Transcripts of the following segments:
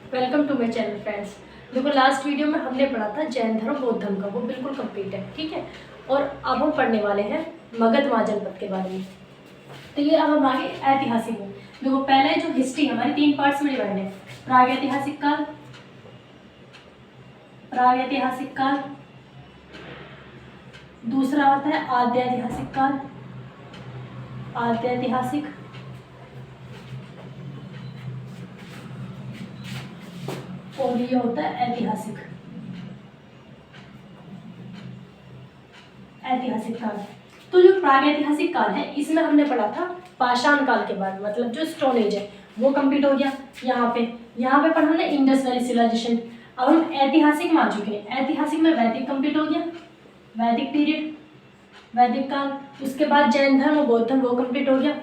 Welcome to my channel friends. देखो last video में हमने पढ़ा था जैन धर्म बौद्ध धर्म का, वो बिल्कुल कंप्लीट है, ठीक है। और अब हम पढ़ने वाले हैं मगध महाजनपद के बारे में। तो ये अब हम आगे ऐतिहासिक में। देखो पहले जो हिस्ट्री हमारी 3 पार्ट्स में डिवाइड है। प्रागैतिहासिक काल, प्रागैतिहासिक काल, दूसरा होता है आद्यैतिहासिक काल, आद्यैतिहासिक, और ये होता है ऐतिहासिक, ऐतिहासिक काल। तो जो प्रागैतिहासिक काल है इसमें हमने पढ़ा था पाषाण काल के बाद, मतलब जो स्टोन एज है वो कंप्लीट हो गया। यहाँ पे पढ़ा हमने इंडस वैली सिविलाइजेशन। अब हम ऐतिहासिक में आ चुके हैं। ऐतिहासिक में वैदिक कंप्लीट हो गया, वैदिक पीरियड, वैदिक काल। उसके बाद जैन धर्म और बौद्ध धर्म वो कंप्लीट हो गया।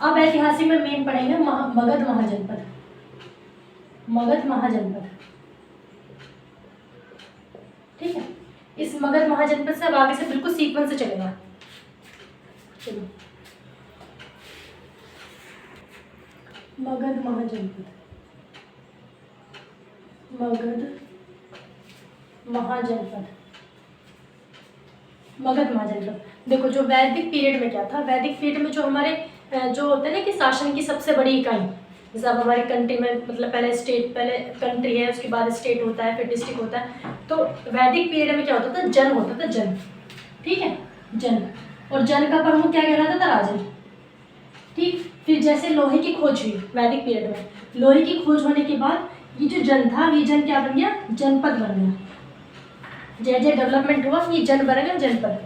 अब ऐतिहासिक में मेन पढ़ेंगे मगध महाजनपद, मगध महाजनपद, ठीक है। इस मगध महाजनपद से अब आगे से बिल्कुल सीक्वेंस से चलेगा। चलो मगध महाजनपद, मगध महाजनपद, मगध महाजनपद। देखो जो वैदिक पीरियड में क्या था, वैदिक पीरियड में जो हमारे जो होते हैं ना कि शासन की सबसे बड़ी इकाई, जैसे अब हमारे कंट्री में मतलब पहले स्टेट, पहले कंट्री है, उसके बाद स्टेट होता है, फिर डिस्ट्रिक्ट होता है। तो वैदिक पीरियड में क्या होता था, जन होता था, जन, ठीक है, जन। और जन का प्रमुख क्या कहलाता था, राजन, ठीक। फिर जैसे लोहे की खोज हुई वैदिक पीरियड में, लोहे की खोज होने के बाद ये जो जन था, ये जन क्या बन गया, जनपद बन गया। जैसे जैसे डेवलपमेंट हुआ ये जन बन गया जनपद।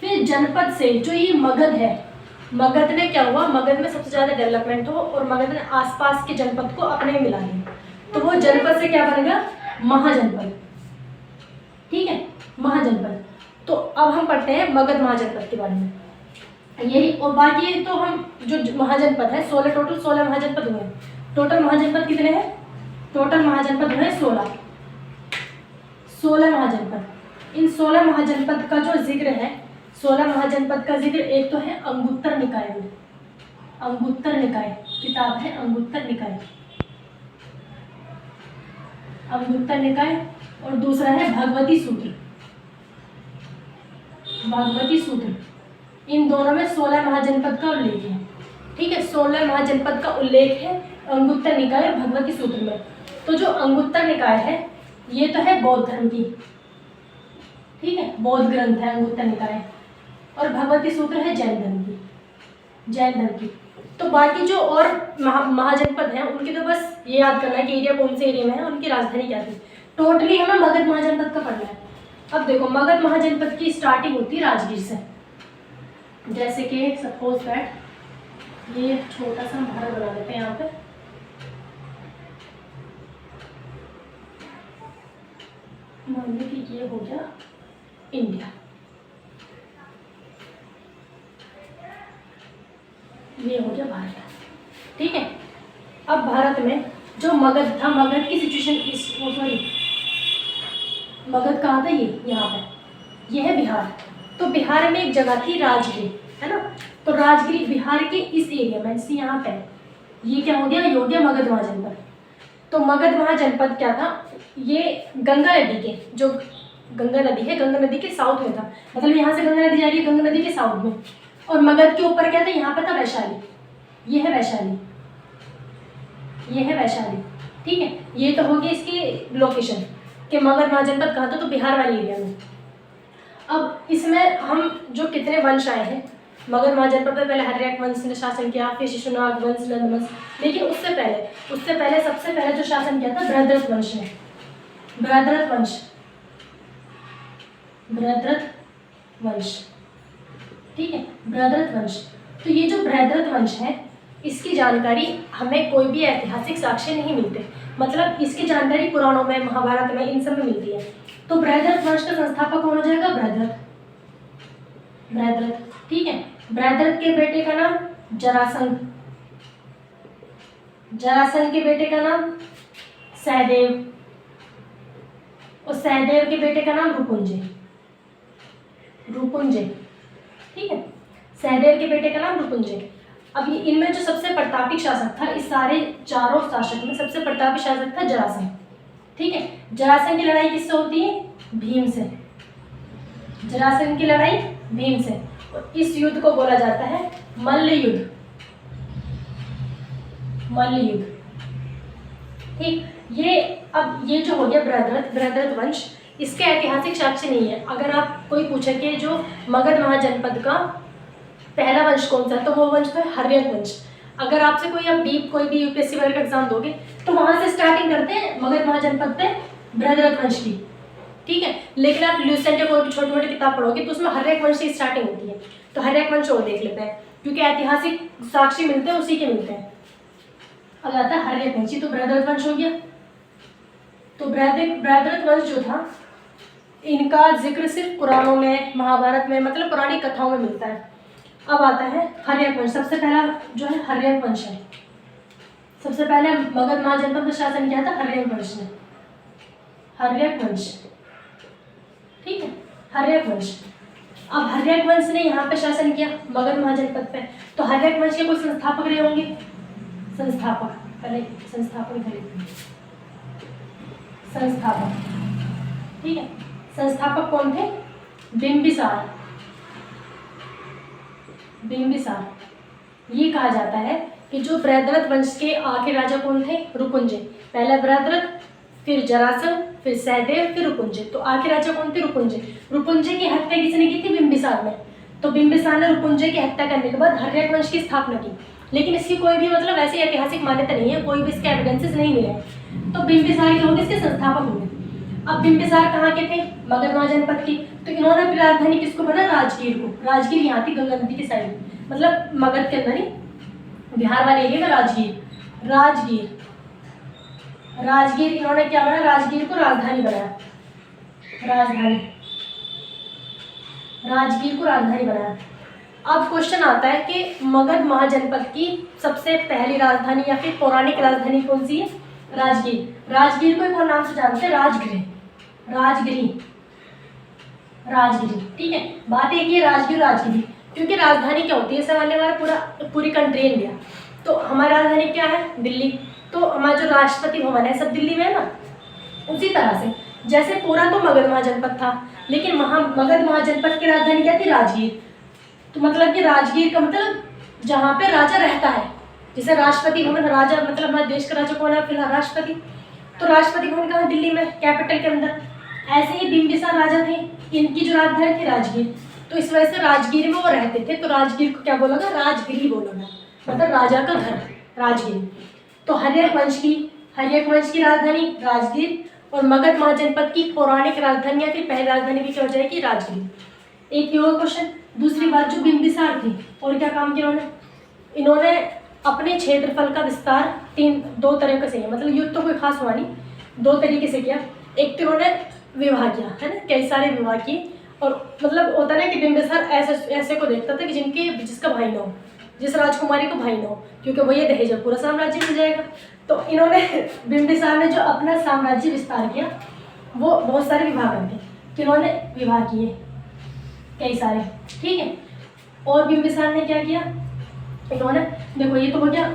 फिर जनपद से जो ये मगध है, मगध में क्या हुआ, मगध में सबसे ज़्यादा डेवलपमेंट हो और मगध ने आसपास के जनपद को अपने में मिला लिया। तो वो जनपद से क्या बन गया, महाजनपद, ठीक है, महाजनपद। तो अब हम पढ़ते हैं मगध महाजनपद के बारे में, यही। और बाकी तो हम जो महाजनपद है 16, टोटल 16 महाजनपद हुए। टोटल महाजनपद कितने हैं, टोटल महाजनपद हुए 16, 16 महाजनपद। इन 16 महाजनपद का जो जिक्र है, 16 महाजनपद का जिक्र एक तो है अंगुत्तर निकाय में, अंगुत्तर निकाय किताब है, अंगुत्तर निकाय, अंगुत्तर निकाय। और दूसरा है भगवती सूत्र, भगवती सूत्र। इन दोनों में 16 महाजनपद का उल्लेख है, ठीक है, 16 महाजनपद का उल्लेख है अंगुत्तर निकाय और भगवती सूत्र में। तो जो अंगुत्तर निकाय है ये तो है बौद्ध धर्म की, ठीक है, बौद्ध ग्रंथ है अंगुत्तर निकाय। और भगवती सूत्र है जैन धर्म की, जैन धर्म की। तो बाकी जो और महाजनपद हैं उनकी तो बस ये याद करना है कि एरिया कौन से एरिया में है, उनकी राजधानी क्या थी। टोटली हमें मगध महाजनपद का पढ़ना है। अब देखो मगध महाजनपद की स्टार्टिंग होती है राजगीर से। जैसे कि सपोज दैट ये छोटा सा भारत बना देते हैं यहाँ पे, मान लो कि ये हो गया इंडिया, ये हो गया भारत, ठीक है। अब भारत में जो मगध था, मगध की सिचुएशन, सॉरी मगध कहाँ था, ये यहाँ पे, ये है बिहार। तो बिहार में एक जगह थी राजगिर, है ना। तो राजगिर बिहार के इस एरिया में, जैसे यहाँ पे, ये क्या हो गया, ये हो गया मगध महाजनपद। तो मगध महाजनपद क्या था, ये गंगा नदी के, जो गंगा नदी है, गंगा नदी के साउथ में था, मतलब यहाँ से गंगा नदी जा रही है, गंगा नदी के साउथ में। और मगध के ऊपर क्या था, यहाँ पर था वैशाली, ये है वैशाली, ये है वैशाली, ठीक है। ये तो हो गई इसकी लोकेशन कि मगध महाजनपद कहाँ था, तो बिहार वाले एरिया में। अब इसमें हम जो कितने वंश आए हैं मगध महाजनपद पर, पहले हर्यक वंश ने शासन किया, फिर शिशुनाग वंश, नंद वंश। लेकिन उससे पहले सबसे पहले जो शासन किया था बृहद्रथ वंश ने, बृहद्रथ वंश, बृहद्रथ वंश, ठीक है, बृहद्रथ वंश। तो ये जो बृहद्रथ वंश है इसकी जानकारी हमें कोई भी ऐतिहासिक साक्ष्य नहीं मिलते, मतलब इसकी जानकारी पुराणों में, महाभारत में, इन सब में मिलती है। तो बृहद्रथ वंश का संस्थापक कौन हो जाएगा, बृहद्रथ, बृहद्रथ, ठीक है। बृहद्रथ के बेटे का नाम जरासंध, जरासंध के बेटे का नाम सहदेव, और सहदेव के बेटे का नाम रुपुंजय, रुपुंजय, ठीक है, सहदेव के बेटे का नाम रुपुंजय। अब ये इनमें जो सबसे प्रतापी शासक था, इस सारे चारों शासक में सबसे प्रतापी शासक था जरासंध। ठीक है, जरासंध की लड़ाई किससे होती है? भीम से। जरासंध की लड़ाई भीम से। और इस युद्ध को बोला जाता है मल्ल युद्ध। मल्ल युद्ध। ठीक, ये अब ये जो हो गया बृहद्रथ वंश, इसके ऐतिहासिक साक्ष्य नहीं है। अगर आप कोई पूछे कि जो मगध महाजनपद का पहला वंश कौन सा, तो वो वंश है हर्यक वंश। अगर आपसे कोई भी यूपीएससी वगैरह का एग्जाम दोगे तो वहां से स्टार्टिंग करते हैं मगध महाजनपद पे बृहद्रथ वंश की। ठीक है, लेकिन आप ल्यूसेंट या कोई भी छोटी मोटी किताब पढ़ोगे तो उसमें हर्यक वंश की स्टार्टिंग होती है। तो हर्यक वंश और देख लेते हैं, क्योंकि ऐतिहासिक साक्ष्य मिलते हैं उसी के मिलते हैं। अब आता है हर्यक वंश, तो बृहद्रथ वंश हो गया। तो बृहद्रथ वंश जो था, इनका जिक्र सिर्फ पुराणों में, महाभारत में, मतलब पुरानी कथाओं में मिलता है। अब आता है हर्यक वंश। सबसे पहला जो है हर्यक वंश है। सबसे पहले मगध महाजनपद का शासन किया था हर्यक वंश ने। हर्यक वंश, ठीक है, हर्यक वंश। अब हर्यक वंश ने यहाँ पे शासन किया मगध महाजनपद पे, तो हर्यक वंश के कोई संस्थापक रहे होंगे। संस्थापक, पहले संस्थापक खरीद, संस्थापक, ठीक है, संस्थापक कौन थे? बिंबिसार। बिंबिसार। ये कहा जाता है कि जो बृहद्रथ वंश के आखिरी राजा कौन थे? रुकुंजय। पहले बृहद्रथ, फिर जरासंध, फिर सहदेव, फिर रुकुंजय। तो आखिरी राजा कौन थे? रुकुंजय। रुकुंजय की हत्या किसने की थी? बिंबिसार ने। तो बिंबिसार ने रुकुंजय की हत्या करने के बाद हर्यक वंश की स्थापना की, लेकिन इसकी कोई भी मतलब ऐसी ऐतिहासिक मान्यता नहीं है, कोई भी इसके एविडेंसेस नहीं मिले। तो बिंबिसार के लोग इसके संस्थापक होंगे। अब बिंबिसार कहाँ के थे? मगध महाजनपद की। तो इन्होंने अपनी राजधानी किसको बना? राजगीर को। राजगीर यहाँ थी गंगा नदी की साइड, मतलब मगध के अंदर ही, बिहार वाले एरिया में राजगीर। राजगीर इन्होंने क्या बना? राजगीर को राजधानी बनाया। राजगीर को राजधानी बनाया। अब क्वेश्चन आता है कि मगध महाजनपद की सबसे पहली राजधानी या फिर पौराणिक राजधानी कौन सी है? राजगीर। राजगीर को एक और नाम से जानते हैं, राजगिरी। ठीक है, बात एक ही, राजगिरी। क्योंकि राजधानी क्या होती है? सवाल हमारा पूरी कंट्री इंडिया, तो हमारी राजधानी क्या है? दिल्ली। तो हमारा जो राष्ट्रपति भवन है सब दिल्ली में है ना। उसी तरह से जैसे पूरा तो मगध महाजनपद था, लेकिन मगध महाजनपद की राजधानी क्या थी? राजगीर। तो मतलब कि राजगीर का मतलब जहाँ पे राजा रहता है, जैसे राष्ट्रपति भवन, राजा मतलब हमारे देश का राजा कौन है? फिलहाल राष्ट्रपति। तो राष्ट्रपति भवन कहाँ? दिल्ली में, कैपिटल के अंदर। ऐसे ही बिंबिसार राजा थे, इनकी जो राजधानी थी राजगीर। तो इस वजह से राजगीर में वो रहते थे, तो राजगीर को क्या बोला गया? राजगिरी बोला गया, मतलब राजा का घर, राजगिरी। तो हर्यक वंश की राजधानी राजगीर, और मगध महाजनपद की पौराणिक राजधानी या फिर पहली राजधानी भी क्या हो जाएगी? राजगिरी। एक ये क्वेश्चन। दूसरी बात, जो बिंबिसार थी और क्या काम किया इन्होंने अपने क्षेत्रफल का विस्तार दो तरीके से, मतलब युद्ध तो कोई खास हुआ नहीं, दो तरीके से किया। एक तो इन्होंने विवाह किया है ना, कई सारे विवाह किए, और मतलब होता है ना कि बिंबिसार ऐसे को देखता था कि जिसका भाई ना हो, जिस राजकुमारी को भाई ना हो, क्योंकि वो ये दहेज पूरा साम्राज्य मिल जाएगा। तो इन्होंने बिंबिसार ने जो अपना साम्राज्य विस्तार किया वो बहुत सारे विवाह करके, तो इन्होंने विवाह किए कई सारे, ठीक है। और बिंबिसार ने क्या किया? इन्होंने देखो, ये तो हो गया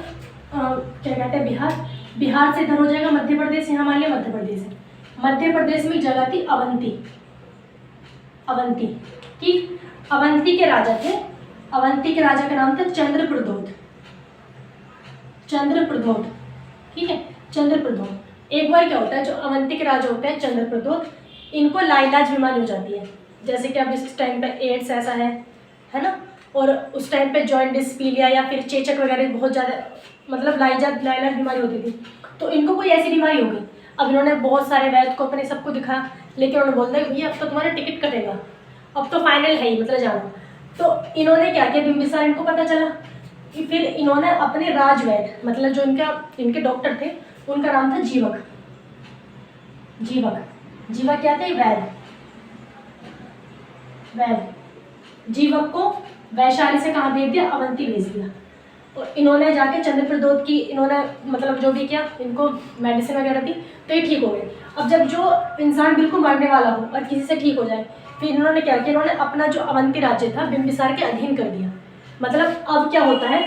क्या कहते हैं बिहार से इधर हो जाएगा मध्य प्रदेश, यहाँ मान लिया मध्य प्रदेश है। मध्य प्रदेश में जगह थी अवंती, ठीक। अवंती के राजा थे, अवंती के राजा का नाम था चंद्रप्रद्योत, ठीक है, चंद्रप्रद्योत। एक बार क्या होता है, जो अवंती के राजा होते हैं चंद्रप्रद्योत, इनको लाइलाज बीमारी हो जाती है, जैसे कि अब इस टाइम पे एड्स ऐसा है ना, और उस टाइम पे जॉइंटिस, पीलिया या फिर चेचक वगैरह बहुत ज़्यादा मतलब लाइलाज बीमारी होती थी। तो इनको कोई ऐसी बीमारी हो गई। अब इन्होंने बहुत सारे वैद्य को अपने सबको दिखाया, लेकिन उन्होंने बोल दिया भैया अब तो तुम्हारा टिकट कटेगा, अब तो फाइनल है ही, मतलब जाना। तो इन्होंने क्या किया, बिंबिसार इनको पता चला कि फिर इन्होंने अपने राजवैद्य, मतलब जो इनके डॉक्टर थे, उनका नाम था जीवक क्या थे? वैद्य। जीवक को वैशाली से कहाँ भेज दिया? अवंती भेज दिया। और इन्होंने जाके चंद्रप्रद्योत की इन्होंने मतलब जो भी किया, इनको मेडिसिन वगैरह दी, तो ये ठीक हो गए। अब जब जो इंसान बिल्कुल मरने वाला हो और किसी से ठीक हो जाए, फिर इन्होंने क्या किया, इन्होंने अपना जो अवंती राज्य था बिंबिसार के अधीन कर दिया। मतलब अब क्या होता है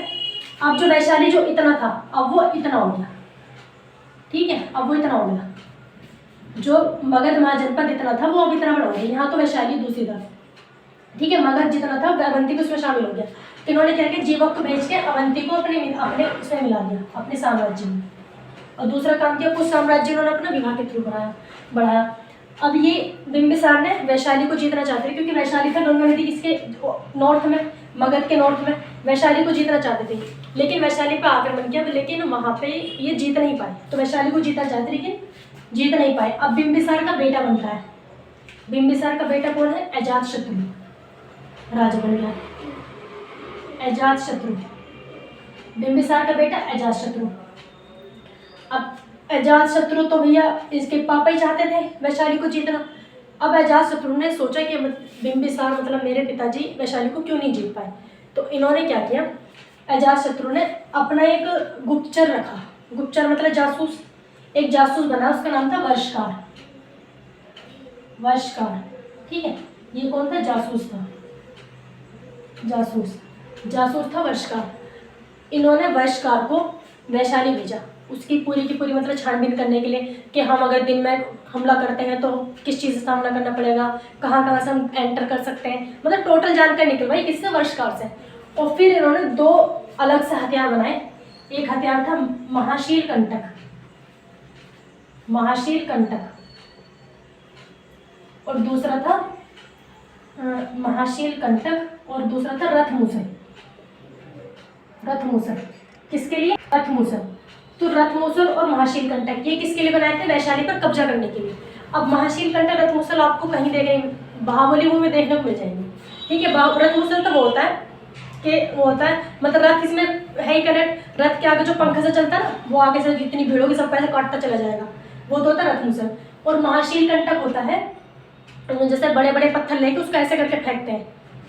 अब जो वैशाली जो इतना था अब वो इतना हो गया, ठीक है, अब वो इतना हो गया। जो मगध महाजनपद इतना था वो अब इतना बड़ा हो गया। यहाँ तो वैशाली दूसरी तरफ, ठीक है, मगध जितना था अवंती भी उसमें शामिल हो गया। तो इन्होंने क्या किया, जीवक को भेज के अवंती को अपने उसमें मिला दिया, अपने साम्राज्य में। और दूसरा काम किया, कुछ साम्राज्य उन्होंने अपना विवाह के थ्रू बढ़ाया। अब ये बिंबिसार ने वैशाली को जीतना चाहते थे, क्योंकि वैशाली था गंगा नदी किसके नॉर्थ में, मगध के नॉर्थ में, वैशाली को जीतना चाहते थे। लेकिन वैशाली पर आक्रमण किया, लेकिन वहाँ पे ये जीत नहीं पाए। तो वैशाली को जीतना चाहते लेकिन जीत नहीं पाए। अब बिंबिसार का बेटा बनता है। बिंबिसार का बेटा कौन है, अजातशत्रु राजा बन गया, अजातशत्रु। बिंबिसार का बेटा अजातशत्रु। अब अजातशत्रु तो भैया इसके पापा ही चाहते थे वैशाली को जीतना। अब अजातशत्रु ने सोचा कि बिंबिसार मतलब मेरे पिताजी वैशाली को क्यों नहीं जीत पाए। तो इन्होंने क्या किया, अजातशत्रु ने अपना एक गुप्तचर रखा। गुप्तचर मतलब जासूस, एक जासूस बना, उसका नाम था वर्षकार। वर्षकार, ठीक है, ये कौन था, जासूस था, जासूस था वर्षकार। इन्होंने वर्षकार को वैशाली भेजा, उसकी पूरी की पूरी मतलब छानबीन करने के लिए कि हम अगर दिन में हमला करते हैं तो किस चीज़ से सामना करना पड़ेगा, कहाँ कहाँ से हम एंटर कर सकते हैं, मतलब टोटल जानकारी निकलवाई किससे, वर्षकार से। और फिर इन्होंने दो अलग से हथियार बनाए। एक हथियार था महाशील कंटक, महाशील कंटक, और दूसरा था महाशील कंटक, और दूसरा था रथमूसर। रथमूसर किसके लिए, रथमूसर। तो रथमूसर और महाशील कंटक ये किसके लिए बनाए थे, वैशाली पर कब्जा करने के लिए। अब महाशील कंटक रथमूसर आपको कहीं देखने, बाहुबली मूवी में देखने को मिल जाएंगे, ठीक है। रथमूसर तो वो होता है कि वो होता है मतलब रथ इसमें है ही कनेक्ट, रथ के आगे जो पंखा से चलता है ना, वो आगे से जितनी भीड़ होगी सब पैसे काटता चला जाएगा, वो तो होता है रथमूसर। और महाशील कंटक होता है जैसे बड़े बड़े पत्थर लेके उसको ऐसे करके फेंकते हैं,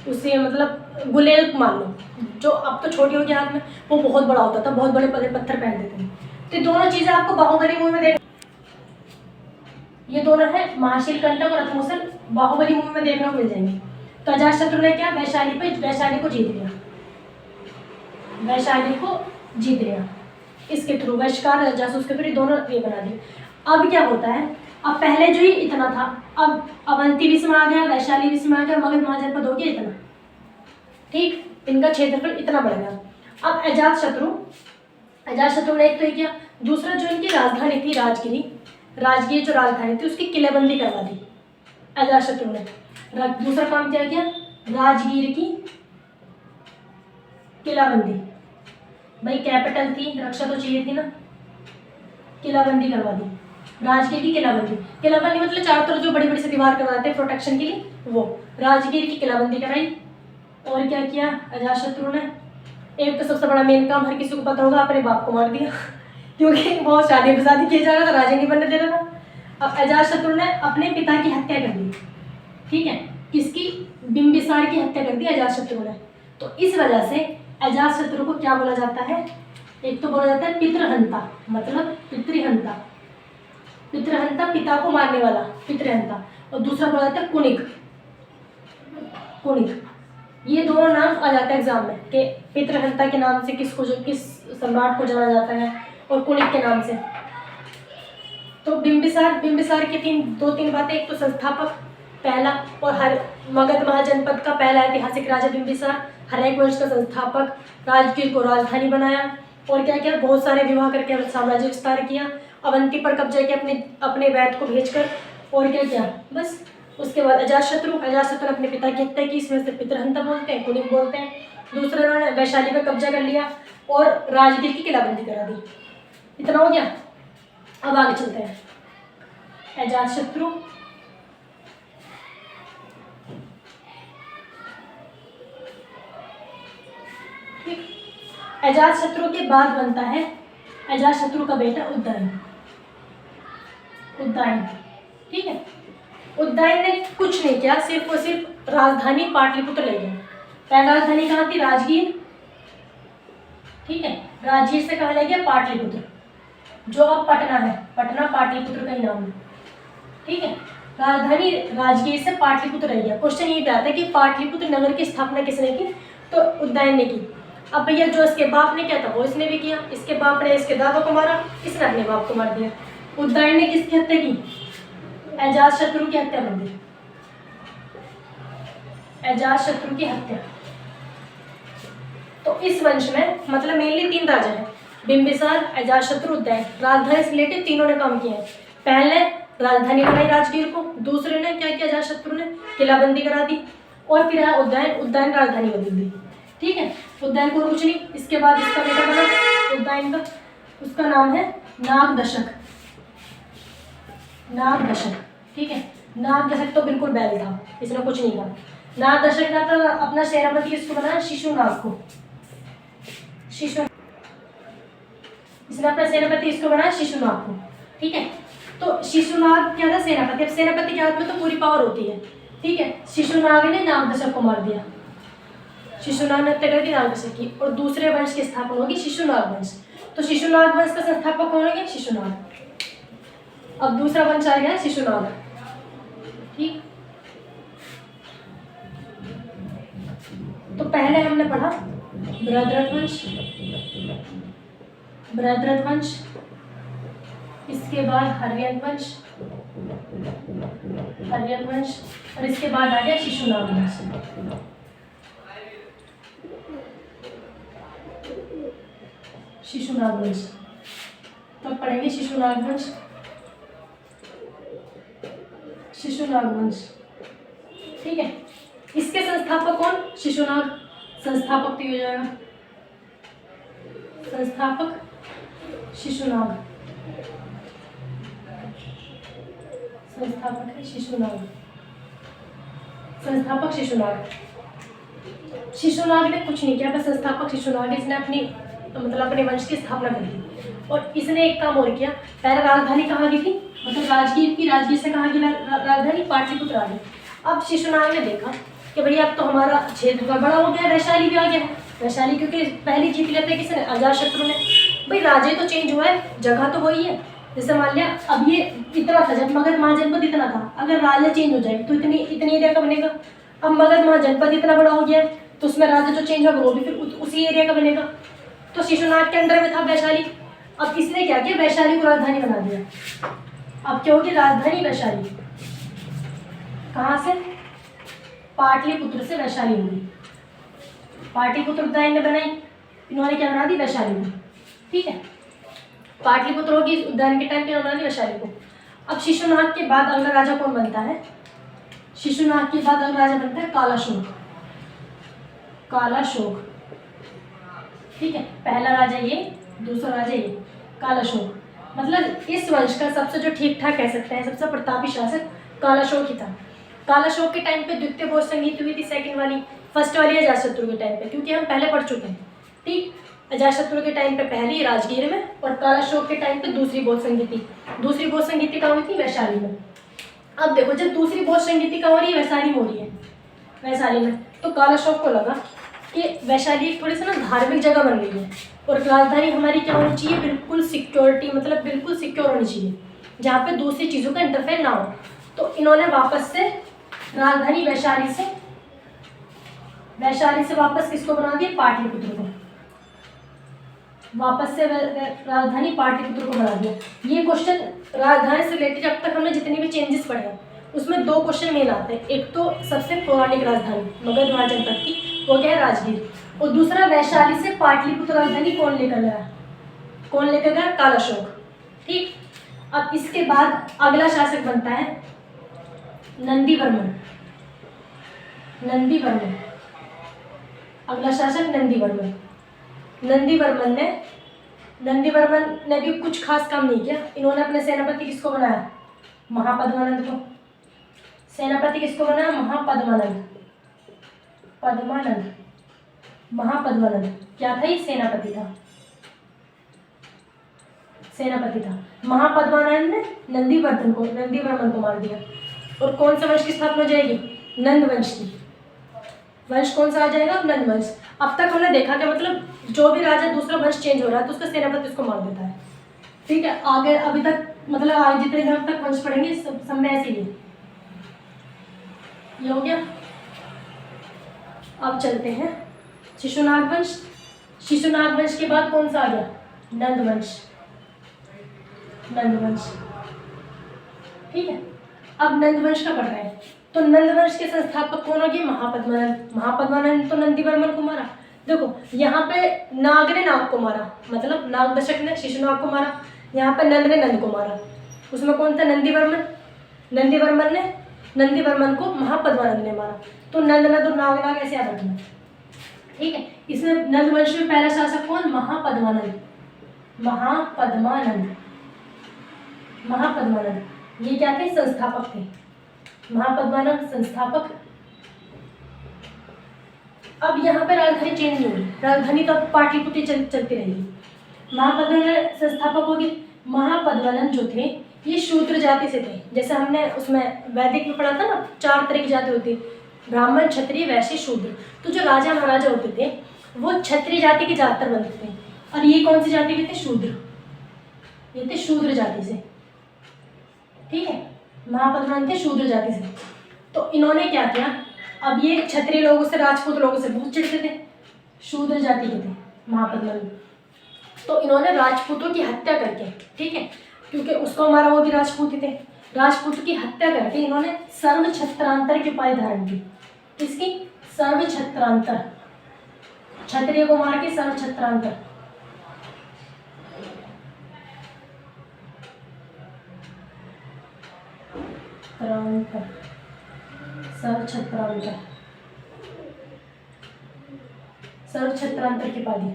उससे मतलब गुलेल मान लो, जो अब तो छोटी होगी हाथ में, वो बहुत बड़ा होता था, बहुत बड़े बड़े पत्थर फेंक देते हैं। तो दोनों चीजें आपको बाहुबली मूवी में देख, ये दोनों है महाशील कंटक और रथमूसर, बाहुबली मूवी में देखने को मिल जाएंगे। तो अजातशत्रु ने क्या, वैशाली को जीत लिया, वैशाली को जीत लिया इसके थ्रू, वैश्कार जासूस के थ्रू दोनों ये बना दिए। अब क्या होता है, अब पहले जो ही इतना था, अब अवंती भी इसमें आ गया, वैशाली भी इसमें आ गया, मगध महाजनपद हो गया इतना, ठीक, इनका क्षेत्रफल इतना बढ़ गया। अब अजातशत्रु ने एक तो ये किया, दूसरा जो इनकी राजधानी थी राजगीर जो राजधानी थी उसकी किलेबंदी करवा दी अजातशत्रु ने। दूसरा काम क्या किया, राजगीर की किलाबंदी, भाई कैपिटल थी, रक्षा तो चाहिए थी ना, किलाबंदी करवा दी, राजगीर की किलाबंदी मतलब चारों तरफ जो बड़ी बड़ी से दीवार करवाते हैं प्रोटेक्शन के लिए, वो राजगीर की किलाबंदी कराई। और क्या किया अजातशत्रु ने, एक तो सबसे बड़ा मेन काम हर किसी को पता होगा, अपने बाप को मार दिया क्योंकि बहुत शादी शादी किया जा रहा था, राजा नहीं बनने दे रहा था। अब अजातशत्रु ने अपने पिता की हत्या कर दी, ठीक है, किसकी, बिंबिसार की हत्या कर दी अजातशत्रु ने। तो इस वजह से अजातशत्रु को क्या बोला जाता है, एक तो बोला जाता है पितृहंता, मतलब पितृहंता, पिता को मारने वाला पितृहंता, और दूसरा बोला जाता है कुणिक। ये दोनों नाम आ जाते हैं एग्जाम में कि पितृहंता के नाम से किस सम्राट को जाना जाता है, और कुणिक के नाम से। तो बिंबिसार की दो तीन बातें, एक तो संस्थापक पहला, और हर मगध महाजनपद का पहला ऐतिहासिक राजा बिंबिसार, हरेक वंश का संस्थापक, राजगीर को राजधानी बनाया, और क्या किया, बहुत सारे विवाह करके साम्राज्य विस्तार किया, अवंती पर कब्जा किया अपने वैद को भेजकर, और क्या किया, बस। उसके बाद अजातशत्रु ने अपने पिता की हत्या की, इसमें से पितृहंता बोलते हैं, कुणिक बोलते हैं। दूसरा उन्होंने वैशाली पर कब्जा कर लिया और राजगीर की किलाबंदी करा दी। इतना हो गया। अब आगे चलते हैं। अजातशत्रु अजातशत्रु के बाद बनता है अजातशत्रु का बेटा उदयन, ठीक है। उदयन ने कुछ नहीं किया, सिर्फ और सिर्फ राजधानी पाटलिपुत्र ले गया। पहला राजधानी कहाँ थी, राजगीर, ठीक है, राजगीर से कहाँ ले गया, पाटलिपुत्र, जो अब पटना है, पटना पाटलिपुत्र का ही नाम है, ठीक है। राजधानी राजगीर से पाटलिपुत्र रह गया। क्वेश्चन ये आता है कि पाटलिपुत्र नगर की स्थापना किसने की, तो उदयन ने की। अब भैया जो इसके बाप ने किया था वो इसने भी किया, इसके बाप ने इसके दादा को मारा, इसने अपने बाप को मार दिया। उदयन ने किसकी हत्या की? अजातशत्रु की हत्या कर दी, अजातशत्रु की हत्या। तो इस वंश में मतलब मेनली 3 राजा हैं, बिंबिसार, अजातशत्रु, उदयन। राजधानी से रिलेटेड तीनों ने काम किया है। पहले राजधानी बनाई राजगीर को, दूसरे ने क्या किया, अजातशत्रु ने किलाबंदी करा दी, और फिर उदयन राजधानी बदल दी। ठीक है, उदयन को कुछ नहीं। इसके बाद इसका बेटा बना उदयन का, उसका नाम है नागदशक। नागदशक, ठीक है। नागदशक तो बिल्कुल बैल था, इसने कुछ नहीं कहा। नागदशक का तो अपना सेनापति किसको बनाया, शिशुनाग को। इसने अपना सेनापति इसको बनाया शिशुनाग को। ठीक है, तो शिशुनाग क्या था, सेनापति। अब सेनापति के हाथ में तो पूरी पावर होती है। ठीक है, शिशुनाग ने नागदशक को मार दिया, शिशुनाग ने हत्या कर दी नागदशक की, और दूसरे वंश की स्थापना होगी शिशुनाग वंश। तो शिशुनाग वंश का संस्थापक कौन होंगे, शिशुनाग। अब दूसरा वंश आ गया शिशुनाग। ठीक, तो पहले हमने पढ़ा बृहद्रथ वंश, बृहद्रथ वंश, इसके बाद हर्यक वंश, हर्यक वंश, और इसके बाद आ गया शिशुनाग वंश। शिशुनाग वंश, तो पढ़ेंगे शिशुनाग वंश, शिशुनाग वंश। ठीक है, इसके संस्थापक कौन, शिशुनाग। संस्थापक तो हो जाएगा, संस्थापक शिशुनाग, संस्थापक है शिशुनाग, संस्थापक शिशुनाग। शिशुनाग ने कुछ नहीं किया, बस संस्थापक शिशुनाग, इसने अपनी मतलब अपने वंश की स्थापना कर दी। और इसने एक काम और किया, पहले राजधानी कहाँ की थी, मतलब राजगीर की, राजगीर से कहाँ की राजधानी, पाटलिपुत्र आ गई। अब शिशुनाग ने देखा कि भैया अब तो हमारा क्षेत्र का बड़ा हो गया, वैशाली भी आ गया है। वैशाली क्योंकि पहली जीत लेते हैं किसने, अजातशत्रु ने। भाई राजे तो चेंज हुआ है, जगह तो वही है। जैसे मान लिया अब ये इतना था जब मगध महाजनपद इतना था, अगर राजा चेंज हो जाए तो इतनी एरिया का बनेगा। अब मगध महाजनपद इतना बड़ा हो गया है, तो उसमें राजा जो चेंज होगा वो भी फिर उसी एरिया का बनेगा। तो शिशुनाग के अंडर में था वैशाली। अब इसने क्या किया, वैशाली को राजधानी बना दिया। अब क्या होगी, राजधानी वैशाली। कहाँ से, पाटलिपुत्र से वैशाली होगी। पाटलिपुत्र उदयन ने बनाई, इन्होंने क्या बना दी, वैशाली को। ठीक है, पाटलिपुत्र होगी उदयन के टाइम पे बना दी वैशाली को। अब शिशुनाग के बाद अगला राजा कौन बनता है, शिशुनाग के बाद अगला राजा बनता है कालाशोक। कालाशोक, ठीक है, पहला राजा ये, दूसरा राजा ये, कालाशोक। मतलब इस वंश का सबसे जो ठीक ठाक कह सकते हैं, सबसे प्रतापी शासक कालाशोक ही था। कालाशोक के टाइम पे द्वितीय भोज संगीत हुई थी, सेकंड वाली। फर्स्ट वाली अजातशत्रु के टाइम पे, क्योंकि हम पहले पढ़ चुके हैं। ठीक, अजातशत्रु के टाइम पे पहली राजगीर में, और कालाशोक के टाइम पे दूसरी भोज संगीति। दूसरी भोज संगीति कहाँ हुई थी, वैशाली में। अब देखो, जब दूसरी भोज संगीति कहाँ हो रही है, वैशाली में हो रही है, वैशाली में। तो कालाशोक को लगा कि वैशाली एक थोड़ी सी ना धार्मिक जगह बन गई है, और राजधानी हमारी क्या होनी चाहिए, बिल्कुल सिक्योरिटी, मतलब बिल्कुल सिक्योर होनी चाहिए, जहाँ पे दूसरी चीज़ों का इंटरफेयर ना हो। तो इन्होंने वापस से राजधानी वैशाली से वापस किसको बना दिया, पाटलिपुत्र को। वापस से राजधानी पाटलिपुत्र को बना दिया। ये क्वेश्चन राजधानी से रिलेटेड अब तक हमने जितनी भी चेंजेस पढ़े हैं उसमें 2 क्वेश्चन मेन आते हैं। एक तो सबसे पौराणिक राजधानी मगध महाजनपद की, वो क्या है, राजगीर। और दूसरा वैशाली से पाटलिपुत्र राजधानी कौन लेकर गया, कौन लेकर गया, कालाशोक। ठीक, अब इसके बाद अगला शासक बनता है नंदीवर्मन। नंदीवर्मन, अगला शासक नंदीवर्मन। नंदीवर्मन ने भी कुछ खास काम नहीं किया। इन्होंने अपने सेनापति किसको बनाया, महापद्मानंद को। सेनापति किसको बनाया, महापद्मानंद। महापद्मानंद क्या था, ये सेनापति था, सेनापति था। महापद्मानंद ने नंदीवर्मन को मार दिया। और कौन सा वंश की स्थापना हो जाएगी, नंद वंश की। वंश कौन सा आ जाएगा, नंद वंश। अब तक हमने देखा कि मतलब जो भी राजा दूसरा वंश चेंज हो रहा है तो उसका सेनापति उसको मार देता है। ठीक है, आगे अभी तक मतलब आगे जितने दिन तक वंश पढ़ेंगे सब में ऐसे ही। ये हो गया। अब चलते हैं शिशुनाग वंश। शिशुनाग वंश के बाद कौन सा आ गया? नंदवंश। नंदवंश, ठीक है। अब नंदवंश का पढ़ रहे हैं, तो नंदवंश के संस्थापक कौन हो गए? महापद्मानंद। महापद्मानंद तो नंदीवर्मन को मारा। देखो यहाँ पे नाग ने नाग को मारा, मतलब नाग दशक ने शिशुनाग को मारा, यहाँ पे नंद ने नंद को मारा। उसमें कौन था? नंदीवर्मन। नंदीवर्मन को महापद्मानंद ने मारा। तो नंद नंद और नाग नाग ऐसे याद रखना, ठीक है। इसमें नंदवंश में पहला शासक कौन? महापद्मानंद। महापद्मानंद ये क्या थे? संस्थापक थे। महापद्मानंद संस्थापक। अब यहाँ पे राजधानी चेंज नहीं होगी, राजधानी तो पाटलिपुत्र चलती रहेगी। महापद्मानंद संस्थापक हो गए। महापद्मानंद जो थे ये शूद्र जाति से थे, जैसे हमने उसमें वैदिक में पढ़ा था ना, 4 तरह की जाति होती है, ब्राह्मण, क्षत्रिय, वैश्य, शूद्र। तो जो राजा महाराजा होते थे वो क्षत्रिय जाति के ज़्यादातर बनते थे, और ये कौन सी जाति के थे? शूद्र। ये थे शूद्र जाति से, ठीक है। महापद्मानंद थे शूद्र जाति से। तो इन्होंने क्या किया? अब ये क्षत्रिय लोगों से, राजपूत लोगों से बहुत चिढ़ते थे, शूद्र जाति के थे महापद्मानंद। तो इन्होंने राजपूतों की हत्या करके, ठीक है, क्योंकि उसको मारा वो भी राजपूत ही थे, राजपूत की हत्या करके इन्होंने सर्व छत्रांतर की उपाधि धारण की। किसकी? सर्व छत्रांतर। क्षत्रिय को मार के सर्व छत्रांतर। सर्व छत्रांतर की उपाधि,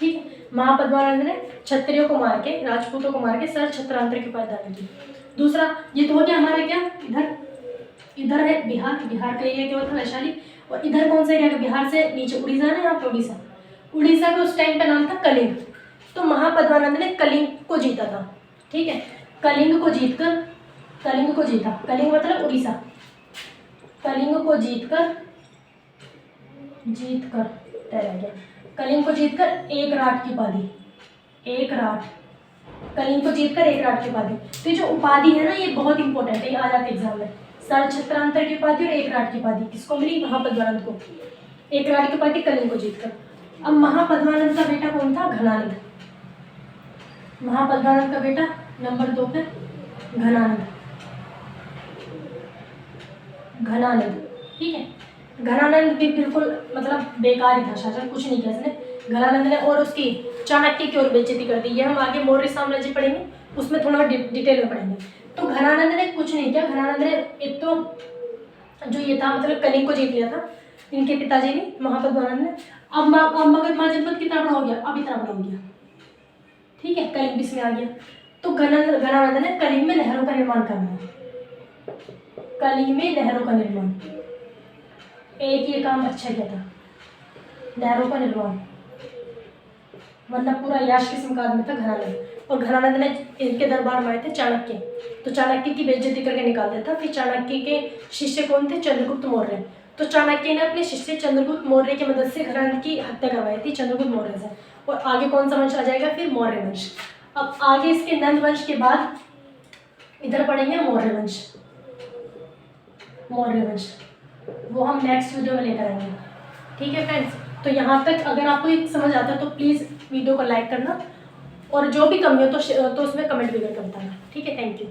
ठीक है। महापद्मानंद ने क्षत्रियों को मार के, राजपूतों को मार के सर्व छत्रांतर की उपाधि धारण की। दूसरा ये तो हो गया हमारे क्या, इधर है बिहार, बिहार का एरिया क्या होता है? वैशाली। और इधर कौन सा एरिया का? बिहार से नीचे उड़ीसा है ना, यहाँ पे उड़ीसा। उड़ीसा का उस टाइम का नाम था कलिंग। तो महापद्मानंद ने कलिंग को जीता था, ठीक है। कलिंग को जीता, कलिंग मतलब उड़ीसा। कलिंग को जीतकर कलिंग को जीतकर एक राट की उपाधि, कलिंग को जीतकर एक राट की उपाधि। तो ये जो उपाधि है ना, ये बहुत इंपॉर्टेंट है, ये आ जाते एग्जाम में। सर्व छत्रांतर की उपाधि और एक राट की उपाधि किसको मिली? महापद्मानंद को। एक राट की उपाधि कलिंग को जीतकर। अब महापद्मानंद का बेटा कौन था? घनानंद। महापद्मानंद का बेटा नंबर 2 पे घनानंद, ठीक है। घनानंद भी बिल्कुल मतलब बेकार ही था शासक, कुछ नहीं किया इसने घनानंद ने, और उसकी चाणक्य की ओर बेइज्जती कर दी। ये हम आगे मौर्य साम्राज्य पढ़ेंगे, उसमें थोड़ा डिटेल में पढ़ेंगे। तो घनानंद ने कुछ नहीं किया। घनानंद ने एक तो जो ये था मतलब कलिंग को जीत लिया था इनके पिताजी ने, महापद्मानंद ने। अब मगध जनपद कितना बड़ा हो गया? अब इतना बड़ा हो गया, ठीक है। कलिंग भी इसमें आ गया। तो घनानंद ने कलिंग में नहरों का निर्माण करना, एक ये काम अच्छा किया था, नहरों का निर्माण, वरना पूरा याश किस्म का आदमी था घनानंद। और घनानंद ने इनके दरबार में आए थे चाणक्य, तो चाणक्य की बेइज्जती करके निकाल दिया था। फिर चाणक्य के शिष्य कौन थे? चंद्रगुप्त मौर्य। तो चाणक्य ने अपने शिष्य चंद्रगुप्त मौर्य की मदद से घनानंद की हत्या करवाई थी, चंद्रगुप्त मौर्य से। और आगे कौन सा वंश आ जाएगा? फिर मौर्य वंश। अब आगे इसके नंद वंश के बाद इधर पढ़ेंगे मौर्य वंश, वो हम नेक्स्ट वीडियो में लेकर आएंगे, ठीक है फ्रेंड्स। तो यहाँ तक अगर आपको ये समझ आता है तो प्लीज़ वीडियो को लाइक करना, और जो भी कमी हो तो उसमें कमेंट भी करके बताना, ठीक है। Thank you.